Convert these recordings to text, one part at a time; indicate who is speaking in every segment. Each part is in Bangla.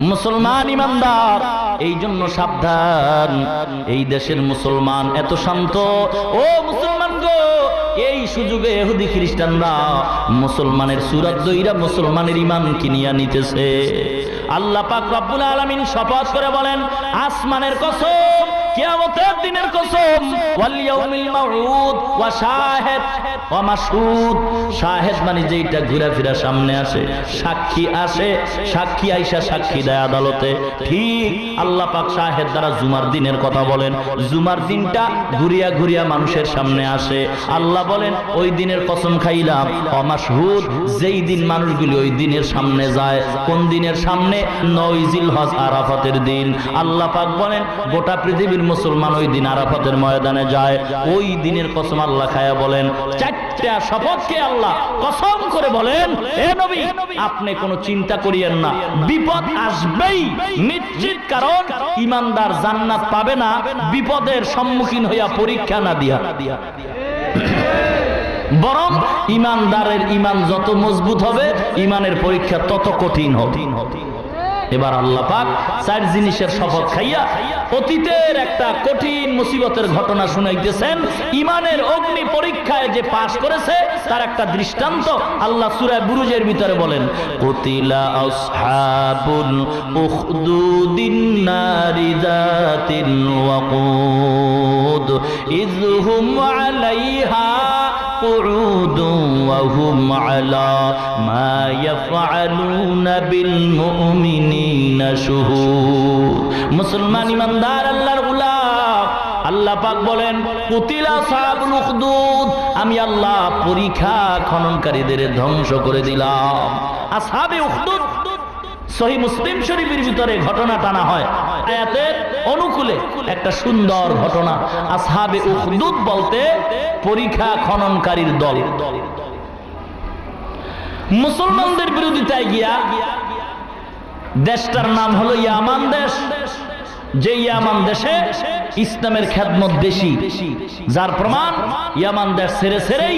Speaker 1: মুসলমান ইমানদার, এই জন্য সাবধান। এই দেশের মুসলমান এত শান্ত। ও মুসলমান গো, এই সুযোগে ইহুদি খ্রিস্টানরা মুসলমানের সুরাত দইরা মুসলমানের ঈমান কিনিয়া নিতেছে। আল্লাহ পাক রব্বুল আলামিন শপথ করে বলেন, আসমানের কসম, কিয়ামতের দিনের কসম, ওয়াল ইয়াউমিল মাউউদ ওয়া শাহিদ ওয়া মাশহুদ। শাহিদ মানে যেটা ঘুরে ফিরা সামনে আসে, সাক্ষী আসে, সাক্ষী আইসা সাক্ষী দেয় আদালতে। ঠিক আল্লাহ পাক শাহিদ দ্বারা জুমার দিনের কথা বলেন। জুমার দিনটা ঘুরিয়া ঘুরিয়া মানুষের সামনে আসে। আল্লাহ বলেন, ওই দিনের কসম খাইলাম। ওয়া মাশহুদ, যেই দিন মানুষগুলি ওই দিনের সামনে যায়। কোন দিনের সামনে? 9 জিলহজ, আরাফাতের দিন। আল্লাহ পাক বলেন, গোটা পৃথিবীর মুসলমান ওই দিন আরাফাতের ময়দানে যায়। ওই দিনের কসম আল্লাহ খায়া বলেন, চারটা শপথকে আল্লাহ কসম করে বলেন, হে নবী, আপনি কোনো চিন্তা করিয়েন না, বিপদ আসবেই নিশ্চিত। কারণ ঈমানদার জান্নাত পাবে না বিপদের সম্মুখীন হইয়া, পরীক্ষা না দিয়া, বরং ঈমানদারের ঈমান যত মজবুত হবে, ঈমানের পরীক্ষা তত কঠিন হবে। এবার আল্লাহ পাক 4 জিনিসের শপথ খাইয়া অতীতের একটা কঠিন মুসিবতের ঘটনা শুনাইতেছেন। ঈমানের অগ্নি পরীক্ষায় যে পাশ করেছে তার একটা দৃষ্টান্ত আল্লাহ সূরা বুরুজের ভিতরে বলেন, কুতিলা আসহাবুল উখদুদিন নারি যাতিল ওয়াকুদ ইযহুম আলাইহা قعود وهم على ما يفعلون بالمؤمنين شهود। মুসলমান ইমানদার আল্লাহর গোলাম, আল্লাহ পাক বলেন, কুতিলা আসহাবুল উখদুদ, আমি আল্লাহ পরীক্ষা খননকারীদের ধ্বংস করে দিলাম। আসহাবে উখদুদ সহিহ মুসলিম শরীফের ভিতরে ঘটনা টানা হয় আয়াতের অনুকূলে। একটা সুন্দর ঘটনা। আসহাবে উখদুদ বলতে পরীক্ষা খননকারীর দল। মুসলমানদের বিরোধিতায় গিয়া, দেশটার নাম হলো ইয়ামান দেশ, যে ইয়ামান দেশে ইসলামের খেদমত বেশি, যার প্রমাণ ইয়ামান দেশ ছেড়ে ছেড়েই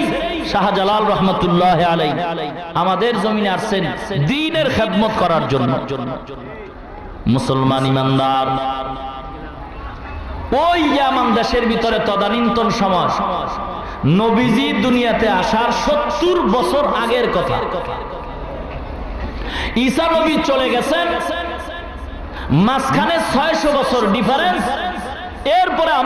Speaker 1: শাহজালাল রহমতুল্লাহ আলাইহি আমাদের জমিনে আসছেন দ্বীনের খেদমত করার জন্য। মুসলমান ইমানদার ওই ইয়ামান দেশের ভিতরে তদানীন্তন সময়, নবীজি দুনিয়াতে আসার 70 বছর আগের কথা। ঈসা নবী চলে গেছেন, মাঝখানে 600 বছর ডিফারেন্স। এরপরে